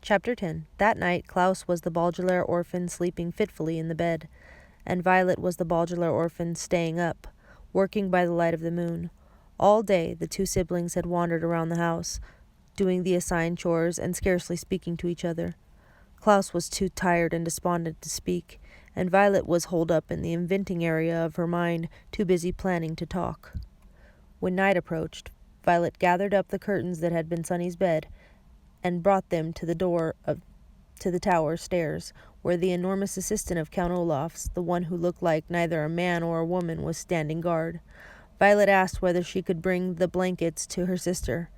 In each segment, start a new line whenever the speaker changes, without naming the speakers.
Chapter 10. That night, Klaus was the Baudelaire orphan sleeping fitfully in the bed, and Violet was the Baudelaire orphan staying up, working by the light of the moon. All day, the two siblings had wandered around the house, doing the assigned chores and scarcely speaking to each other. Klaus was too tired and despondent to speak, and Violet was holed up in the inventing area of her mind, too busy planning to talk. When night approached, Violet gathered up the curtains that had been Sunny's bed and brought them to the door to the tower stairs, where the enormous assistant of Count Olaf's, the one who looked like neither a man or a woman, was standing guard. Violet asked whether she could bring the blankets to her sister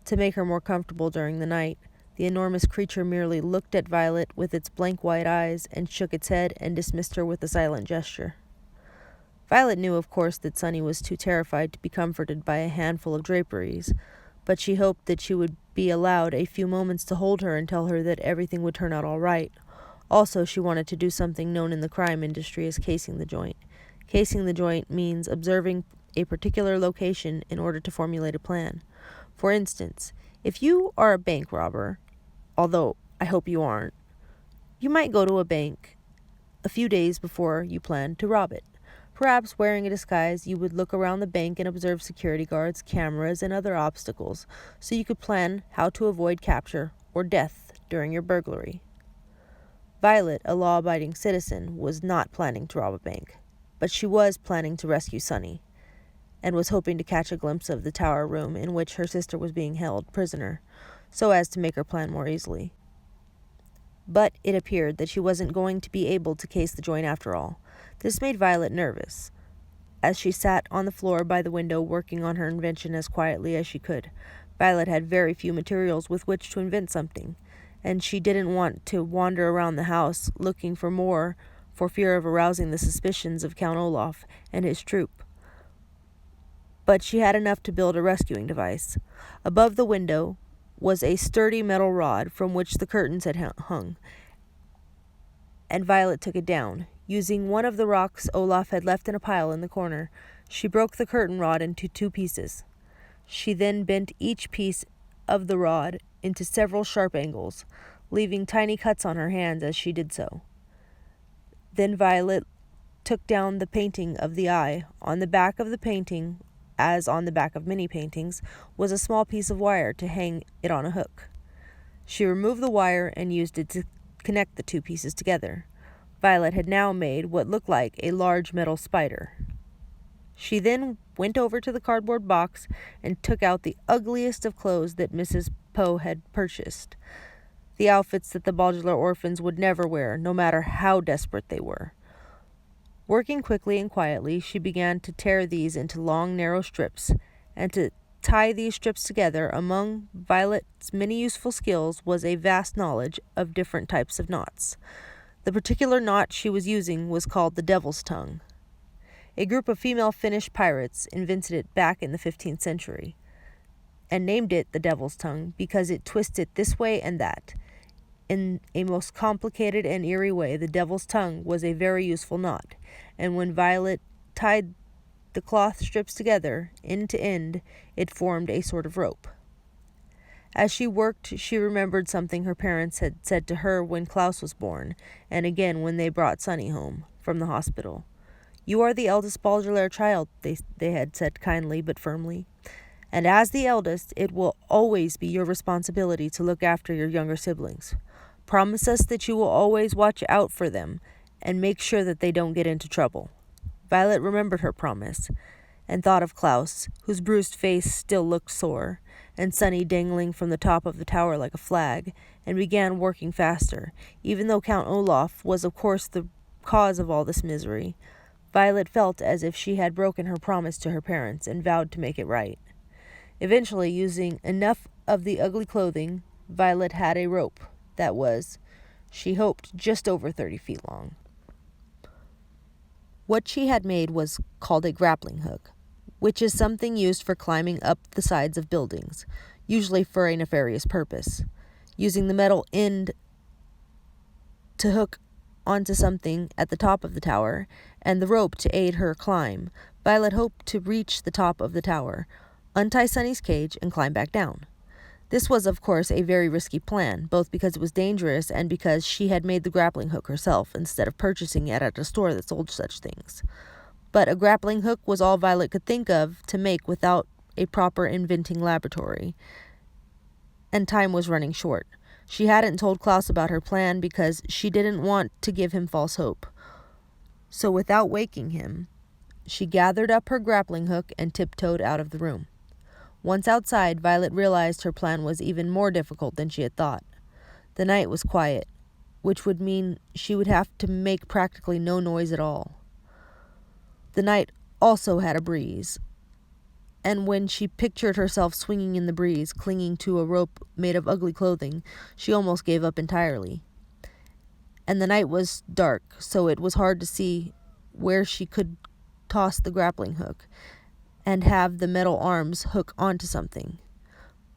to make her more comfortable during the night. The enormous creature merely looked at Violet with its blank white eyes and shook its head and dismissed her with a silent gesture. Violet knew, of course, that Sunny was too terrified to be comforted by a handful of draperies, but she hoped that she would be allowed a few moments to hold her and tell her that everything would turn out all right. Also, she wanted to do something known in the crime industry as casing the joint. Casing the joint means observing a particular location in order to formulate a plan. For instance, if you are a bank robber, although I hope you aren't, you might go to a bank a few days before you plan to rob it. Perhaps wearing a disguise, you would look around the bank and observe security guards, cameras, and other obstacles, so you could plan how to avoid capture or death during your burglary. Violet, a law-abiding citizen, was not planning to rob a bank, but she was planning to rescue Sunny, and was hoping to catch a glimpse of the tower room in which her sister was being held prisoner, so as to make her plan more easily. But it appeared that she wasn't going to be able to case the joint after all. This made Violet nervous. As she sat on the floor by the window working on her invention as quietly as she could, Violet had very few materials with which to invent something, and she didn't want to wander around the house looking for more for fear of arousing the suspicions of Count Olaf and his troop. But she had enough to build a rescuing device. Above the window was a sturdy metal rod from which the curtains had hung, and Violet took it down. Using one of the rocks Olaf had left in a pile in the corner, she broke the curtain rod into 2 pieces. She then bent each piece of the rod into several sharp angles, leaving tiny cuts on her hands as she did so. Then Violet took down the painting of the eye. On the back of the painting, as on the back of many paintings, was a small piece of wire to hang it on a hook. She removed the wire and used it to connect the 2 pieces together. Violet had now made what looked like a large metal spider. She then went over to the cardboard box and took out the ugliest of clothes that Mrs. Poe had purchased, the outfits that the Baudelaire orphans would never wear, no matter how desperate they were. Working quickly and quietly, she began to tear these into long, narrow strips, and to tie these strips together. Among Violet's many useful skills was a vast knowledge of different types of knots. The particular knot she was using was called the devil's tongue. A group of female Finnish pirates invented it back in the 15th century, and named it the devil's tongue because it twisted this way and that. In a most complicated and eerie way, the devil's tongue was a very useful knot, and when Violet tied the cloth strips together, end to end, it formed a sort of rope. As she worked, she remembered something her parents had said to her when Klaus was born, and again when they brought Sunny home from the hospital. "You are the eldest Baudelaire child," they had said kindly but firmly, "and as the eldest, it will always be your responsibility to look after your younger siblings. Promise us that you will always watch out for them and make sure that they don't get into trouble." Violet remembered her promise, and thought of Klaus, whose bruised face still looked sore, and Sunny dangling from the top of the tower like a flag, and began working faster, even though Count Olaf was of course the cause of all this misery. Violet felt as if she had broken her promise to her parents, and vowed to make it right. Eventually, using enough of the ugly clothing, Violet had a rope that was, she hoped, just over 30 feet long. What she had made was called a grappling hook, which is something used for climbing up the sides of buildings, usually for a nefarious purpose. Using the metal end to hook onto something at the top of the tower, and the rope to aid her climb, Violet hoped to reach the top of the tower, untie Sunny's cage, and climb back down. This was, of course, a very risky plan, both because it was dangerous and because she had made the grappling hook herself instead of purchasing it at a store that sold such things. But a grappling hook was all Violet could think of to make without a proper inventing laboratory, and time was running short. She hadn't told Klaus about her plan because she didn't want to give him false hope. So without waking him, she gathered up her grappling hook and tiptoed out of the room. Once outside, Violet realized her plan was even more difficult than she had thought. The night was quiet, which would mean she would have to make practically no noise at all. The night also had a breeze, and when she pictured herself swinging in the breeze, clinging to a rope made of ugly clothing, she almost gave up entirely. And the night was dark, so it was hard to see where she could toss the grappling hook and have the metal arms hook onto something.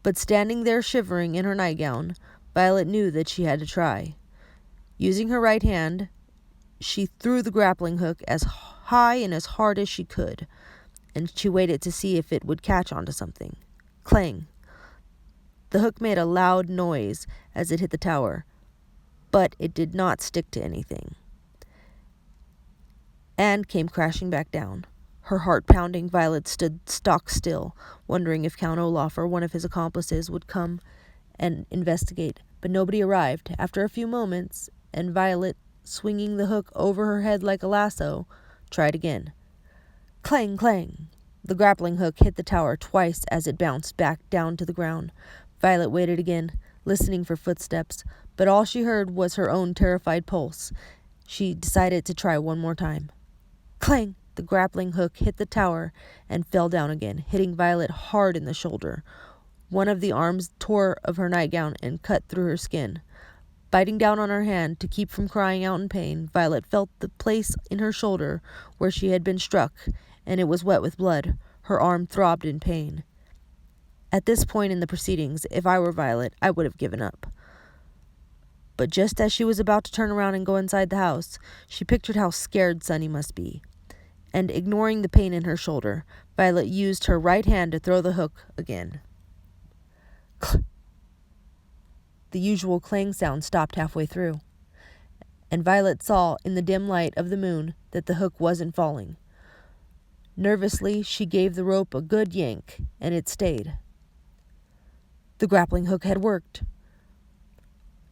But standing there shivering in her nightgown, Violet knew that she had to try. Using her right hand, she threw the grappling hook as high and as hard as she could, and she waited to see if it would catch onto something. Clang! The hook made a loud noise as it hit the tower, but it did not stick to anything, and came crashing back down. Her heart pounding, Violet stood stock still, wondering if Count Olaf or one of his accomplices would come and investigate. But nobody arrived. After a few moments, and Violet, swinging the hook over her head like a lasso, tried again. Clang, clang! The grappling hook hit the tower twice as it bounced back down to the ground. Violet waited again, listening for footsteps, but all she heard was her own terrified pulse. She decided to try one more time. Clang! The grappling hook hit the tower and fell down again, hitting Violet hard in the shoulder. One of the arms tore of her nightgown and cut through her skin. Biting down on her hand to keep from crying out in pain, Violet felt the place in her shoulder where she had been struck, and it was wet with blood. Her arm throbbed in pain. At this point in the proceedings, if I were Violet, I would have given up. But just as she was about to turn around and go inside the house, she pictured how scared Sunny must be. And ignoring the pain in her shoulder, Violet used her right hand to throw the hook again. The usual clang sound stopped halfway through, and Violet saw in the dim light of the moon that the hook wasn't falling. Nervously, she gave the rope a good yank, and it stayed. The grappling hook had worked.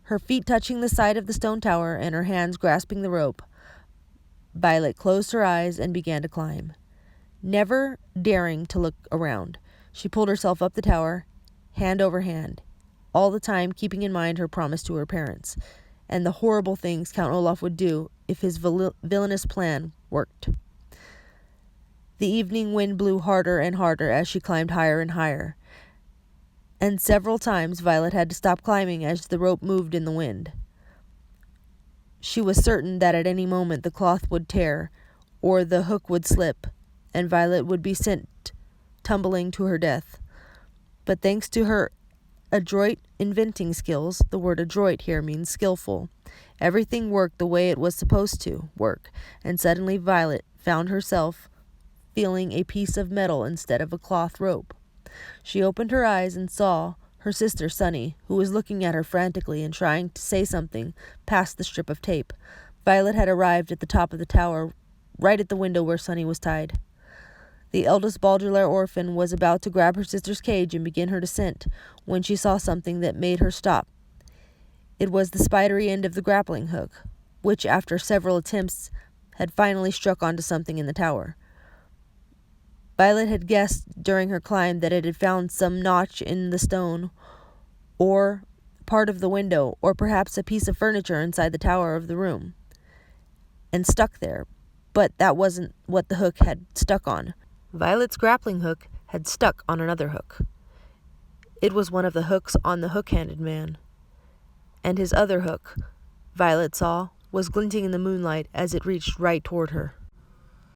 Her feet touching the side of the stone tower and her hands grasping the rope, Violet closed her eyes and began to climb. Never daring to look around, she pulled herself up the tower, hand over hand, all the time keeping in mind her promise to her parents, and the horrible things Count Olaf would do if his villainous plan worked. The evening wind blew harder and harder as she climbed higher and higher, and several times Violet had to stop climbing as the rope moved in the wind. She was certain that at any moment the cloth would tear, or the hook would slip, and Violet would be sent tumbling to her death. But thanks to her adroit inventing skills, the word adroit here means skillful, everything worked the way it was supposed to work, and suddenly Violet found herself feeling a piece of metal instead of a cloth rope. She opened her eyes and saw her sister Sunny, who was looking at her frantically and trying to say something past the strip of tape. Violet had arrived at the top of the tower, right at the window where Sunny was tied. The eldest Baudelaire orphan was about to grab her sister's cage and begin her descent when she saw something that made her stop. It was the spidery end of the grappling hook, which after several attempts had finally struck onto something in the tower. Violet had guessed during her climb that it had found some notch in the stone, or part of the window, or perhaps a piece of furniture inside the tower of the room, and stuck there, but that wasn't what the hook had stuck on. Violet's grappling hook had stuck on another hook. It was one of the hooks on the hook-handed man, and his other hook, Violet saw, was glinting in the moonlight as it reached right toward her.